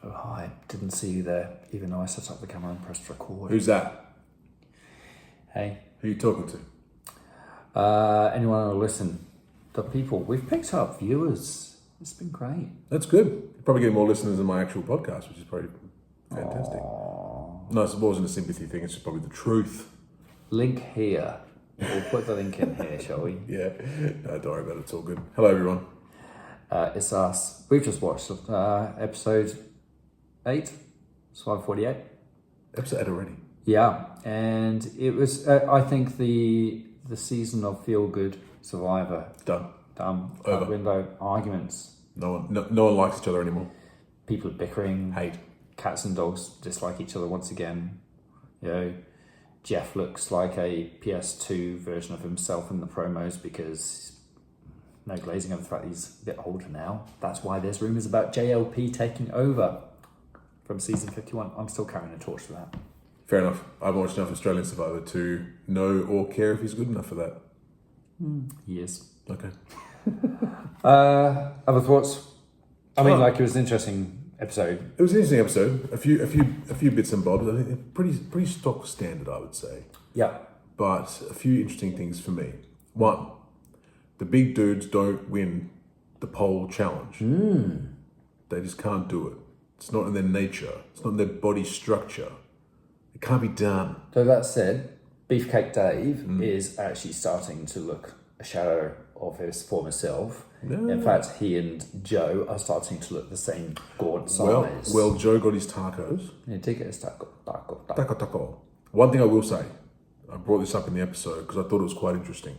Oh, I didn't see you there, even though I set up the camera and pressed record. Who's that? Hey. Who are you talking to? Anyone who'll listen. The people. We've picked up viewers. It's been great. That's good. You're probably getting more listeners than my actual podcast, which is probably fantastic. Aww. No, it wasn't a sympathy thing. It's just probably the truth. Link here. We'll put the link in here, shall we? Yeah. No, don't worry about it. It's all good. Hello, everyone. It's us. We've just watched episode 8. It's 548. Episode 8 already. Yeah, and it was, I think, the season of Feel Good Survivor. Done. Over. Window arguments. No one likes each other anymore. People bickering. Hate. Cats and dogs dislike each other once again. You know, Jeff looks like a PS2 version of himself in the promos because no glazing over the fact he's a bit older now. That's why there's rumours about JLP taking over from season 51. I'm still carrying a torch for that. Fair enough. I've watched enough Australian Survivor to know or care if he's good enough for that. He is. Okay. Other thoughts? I mean, like, it was an interesting episode. It was an interesting episode. A few bits and bobs. I think pretty stock standard, I would say. Yeah. But a few interesting things for me. One, the big dudes don't win the pole challenge. They just can't do it. It's not in their nature. It's not in their body structure. It can't be done. So that said, Beefcake Dave is actually starting to look a shadow of his former self. Yeah. In fact, he and Joe are starting to look the same gaunt size. Well, Joe got his tacos. Yeah, did get his taco. Taco. One thing I will say, I brought this up in the episode because I thought it was quite interesting.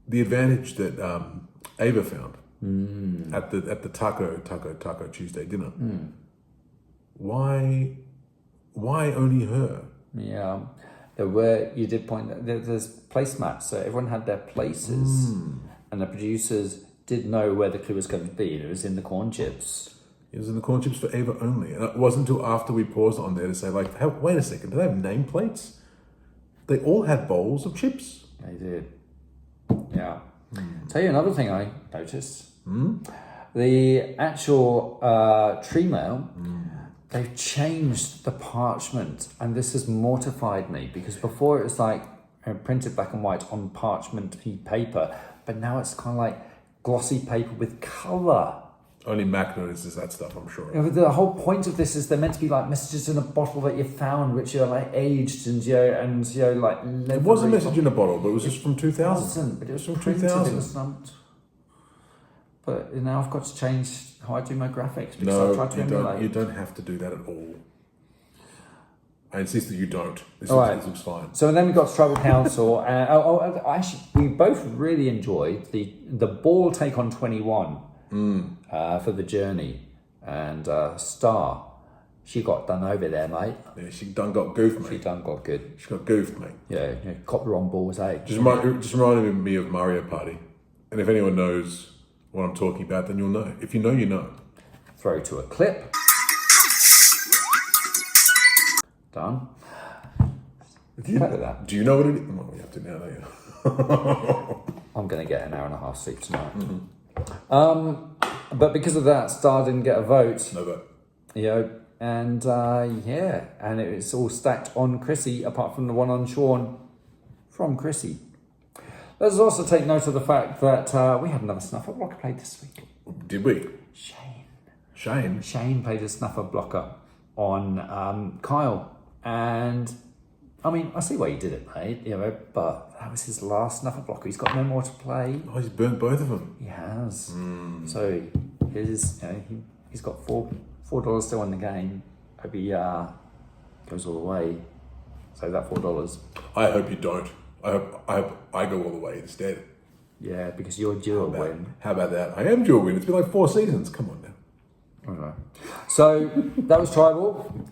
The advantage that Ava found at the Taco Tuesday dinner. Why only her? Yeah, there were. You did point that there's placemats, so everyone had their places, and the producers did know where the clue was going to be. It was in the corn chips. It was in the corn chips for Ava only, and it wasn't until after we paused on there to say, like, hey, wait a second, do they have nameplates? They all had bowls of chips. They did. Yeah. Tell you another thing I noticed. The actual tree mail. They've changed the parchment, and this has mortified me because before it was like printed black and white on parchment paper, but now it's kind of like glossy paper with colour. Only Mac notices that stuff, I'm sure. You know, the whole point of this is they're meant to be like messages in a bottle that you found, which are like aged and like. It was a message in a bottle, but it was just from 2000. It wasn't, but it was from 2000. It was not. But now I've got to change how I do my graphics because I've tried to emulate. You don't have to do that at all. I insist that you don't. This looks fine. So then we got to Tribal Council. Actually, we both really enjoyed the ball take on 21 for the journey. And Star, she got done over there, mate. Yeah, she done got goofed, mate. She done got good. She got goofed, mate. Yeah, caught the wrong balls, eh? Just reminded me of Mario Party. And if anyone knows what I'm talking about, then you'll know. If you know, you know. Throw to a clip. Done. Do you know what it is? Well, we have to now, don't you? I'm going to get an hour and a half sleep tonight. But because of that, Star didn't get a vote. No vote. You know, and and it's all stacked on Chrissy, apart from the one on Sean from Chrissy. Let's also take note of the fact that we had another snuffer blocker played this week. Did we? Shane played a snuffer blocker on Kyle. And, I mean, I see why he did it, mate, you know, but that was his last snuffer blocker. He's got no more to play. Oh, he's burnt both of them. He has. So, he's got $4 still in the game. Hope he goes all the way. So that $4. I hope you don't. I hope I go all the way instead. Yeah, because you're due a win. How about that? I am due a win. It's been like 4 seasons. Come on now. Okay. So that was Tribal.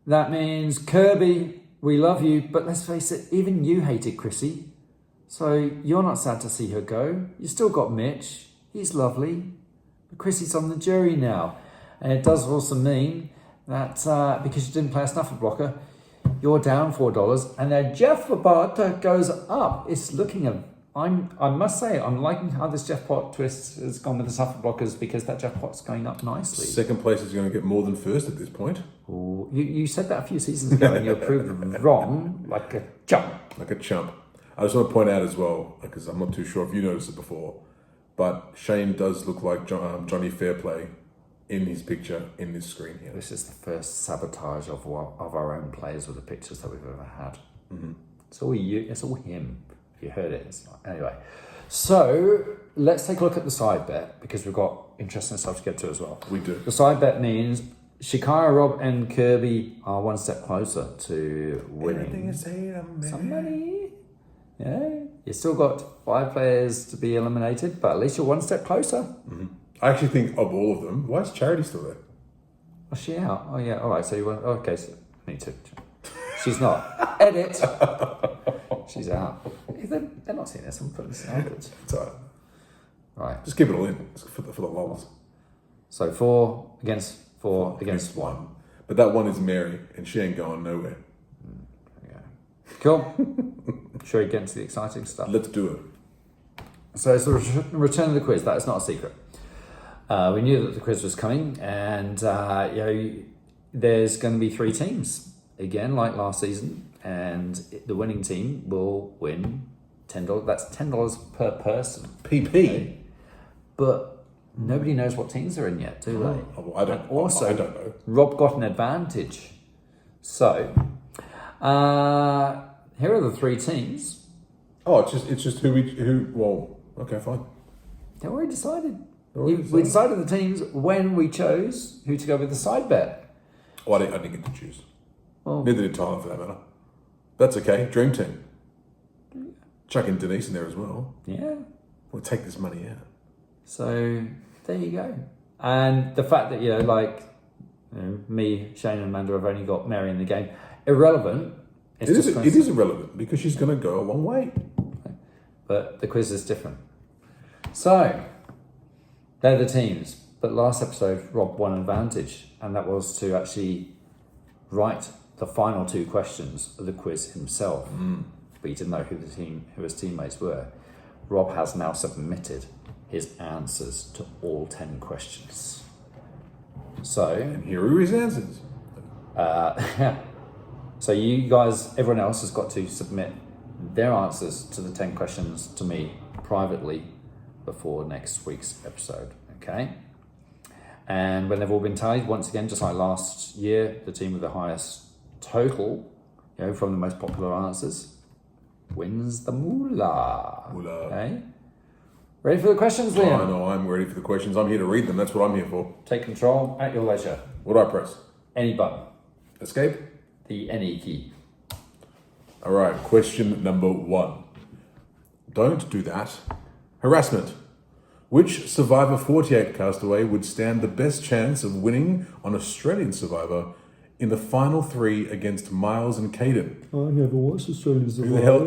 That means Kirby, we love you, but let's face it, even you hated Chrissy. So you're not sad to see her go. You still got Mitch. He's lovely. But Chrissy's on the jury now. And it does also mean that because you didn't play a snuffer blocker, you're down $4, and then Jeff Labata goes up. It's looking I must say, I'm liking how this Jeff Pot twist has gone with the suffer blockers because that Jeff Pot's going up nicely. Second place is going to get more than first at this point. Ooh, you said that a few seasons ago and you proved wrong like a chump. Like a chump. I just want to point out as well, because I'm not too sure if you noticed it before, but Shane does look like Johnny Fairplay in his picture in this screen here. This is the first sabotage of our own players with the pictures that we've ever had. Mm-hmm. It's all you. It's all him. If you heard it, it's not. Anyway. So let's take a look at the side bet because we've got interesting stuff to get to as well. We do. The side bet means Shikara, Rob, and Kirby are one step closer to winning some money. Yeah, you still got 5 players to be eliminated, but at least you're one step closer. Mm-hmm. I actually think of all of them, why is Charity still there? Was she out? Oh yeah. All right. So you want? Okay. So me too. She's not. Edit. She's out. They're not seeing this. I'm putting this afterwards. It's all right. Right. Just keep it all in for the lols. So 4 against 4 against 1. But that one is Mary, and she ain't going nowhere. Yeah. Cool. Shall we get into the exciting stuff? Let's do it. So it's the return of the quiz. That is not a secret. We knew that the quiz was coming, and there's going to be 3 teams again, like last season, and the winning team will win $10. That's $10 per person. PP. Okay? But nobody knows what teams they're in yet, do they? Oh, I don't. And also, I don't know. Rob got an advantage. So here are the 3 teams. Oh, it's just who. Well, okay, fine. They already decided. We decided the teams when we chose who to go with the side bet. Oh, I didn't get to choose. Well, neither did Tyler, for that matter. That's okay. Dream team. Chuck in Denise in there as well. Yeah. We'll take this money out. So there you go. And the fact that me, Shane, and Amanda have only got Mary in the game, irrelevant. It is irrelevant because she's going to go a long way. But the quiz is different. So they're the teams. But last episode, Rob won an advantage, and that was to actually write the final 2 questions of the quiz himself. But he didn't know who his teammates were. Rob has now submitted his answers to all 10 questions. So, and here are his answers. So you guys, everyone else has got to submit their answers to the 10 questions to me privately before next week's episode, okay? And when they've all been tallied, once again, just like last year, the team with the highest total, from the most popular answers, wins the moolah. Okay? Ready for the questions, Liam? Oh, no, I'm ready for the questions. I'm here to read them. That's what I'm here for. Take control at your leisure. What do I press? Any button. Escape? The any key. All right, question number 1. Don't do that. Harassment. Which Survivor 48 castaway would stand the best chance of winning on Australian Survivor in the final 3 against Miles and Caden? I never watched Australian Survivor. Who the hell?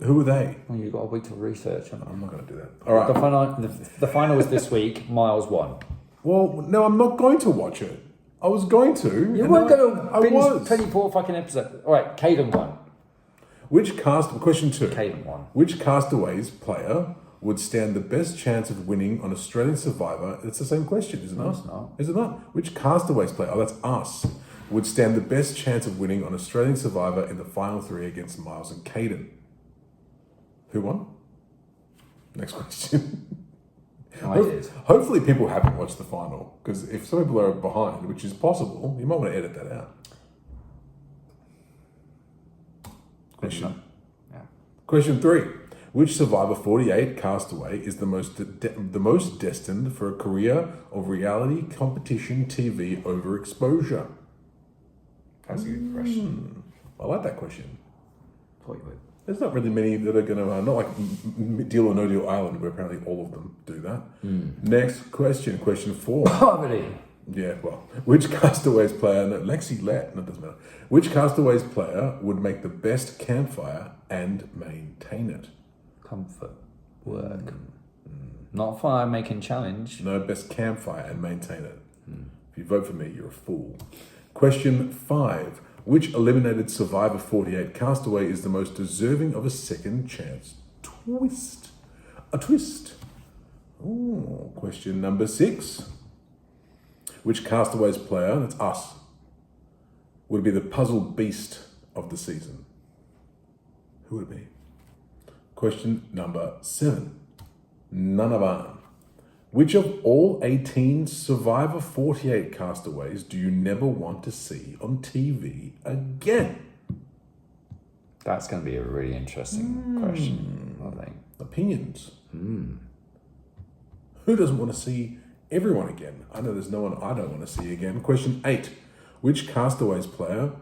Who are they? Oh, you've got a week to research. I'm not going to do that. All right. The final was this week. Miles won. Well, no, I'm not going to watch it. I was going to. You weren't going to binge 24 fucking episodes. All right, Caden won. Question 2. Caden won. Which Castaways player would stand the best chance of winning on Australian Survivor? It's the same question, isn't it? No, it's not. Is it not? Which Castaways player, that's us, would stand the best chance of winning on Australian Survivor in the final 3 against Miles and Caden? Who won? Next question. I did. Hopefully people haven't watched the final, because if some people are behind, which is possible, you might want to edit that out. Question 3. Which Survivor 48 castaway is the most destined for a career of reality competition TV overexposure? That's a good question. I like that question. Thought you would. There's not really many that are going to, not like Deal or No Deal Island, where apparently all of them do that. Next question, question 4. Poverty. Yeah, well, which Castaways player, no, Lexi let, no, it doesn't matter. Which Castaways player would make the best campfire and maintain it? Comfort. Work. Not fire making challenge. No, best campfire and maintain it. If you vote for me, you're a fool. Question 5. Which eliminated Survivor 48 castaway is the most deserving of a second chance twist? a twist. Ooh, question number 6. Which Castaways player, that's us, would be the puzzle beast of the season? Who would it be? Question number 7. Nanavan. Which of all 18 Survivor 48 castaways do you never want to see on TV again? That's going to be a really interesting question, I think. Opinions. Who doesn't want to see everyone again? I know there's no one I don't want to see again. Question 8. Which Castaways player,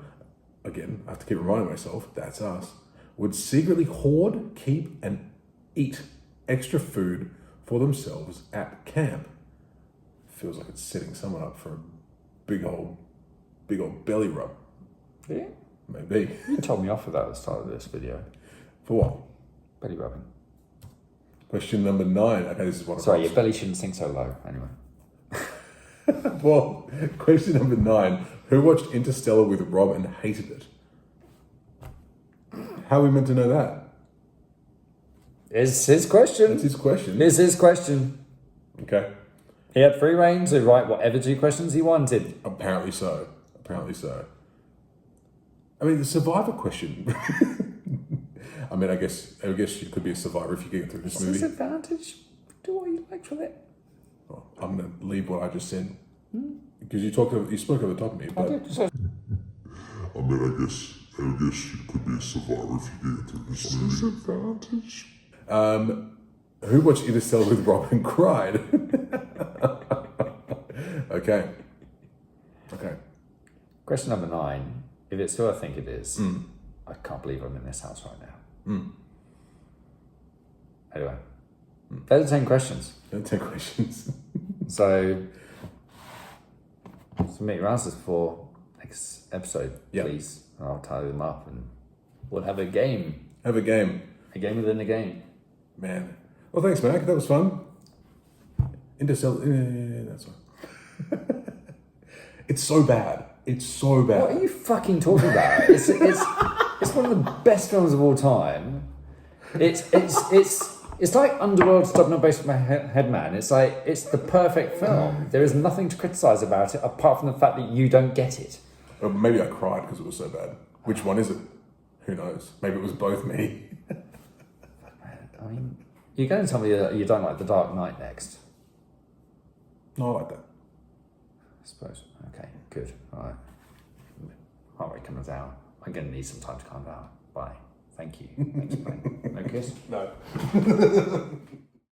again, I have to keep reminding myself, that's us, would secretly hoard, keep, and eat extra food for themselves at camp? Feels like it's setting someone up for a big old belly rub. Yeah. Maybe. You told me off with that at the start of this video. For what? Belly rubbing. Question number 9. Okay, this is what Sorry, your belly shouldn't sink so low. Anyway. Well, question number 9. Who watched Interstellar with Rob and hated it? How are we meant to know that? It's his question. It's his question. It's his question. Okay. He had free reign to write whatever 2 questions he wanted. Apparently so. I mean, the survivor question. I mean, I guess you could be a survivor if you get through this movie. Disadvantage. Do what you like with it. Well, I'm going to leave what I just said. Because you spoke over the top of me. But I mean, I guess you could be a survivor if you get through this disadvantage. Who watched Interstellar with Rob and cried? Okay. Question number 9. If it's who I think it is, I can't believe I'm in this house right now. Anyway, those are 10 questions. 10 questions. So, submit your answers for next episode, please. And I'll tally them up and we'll have a game. Have a game. A game within a game. Man. Well, thanks, Mac. That was fun. Interstellar. That's fine. It's so bad. What are you fucking talking about? It's one of the best films of all time. It's like Underworld Stop Not Based on My Head Man. It's the perfect film. There is nothing to criticise about it apart from the fact that you don't get it. Or maybe I cried because it was so bad. Which one is it? Who knows? Maybe it was both me. I mean, you're going to tell me that you don't like The Dark Knight next. No, I like that. I suppose. Okay, good. All right. Heart rate comes down. I'm going to need some time to calm down. Bye. Thank you. Thanks, mate. No kiss? No.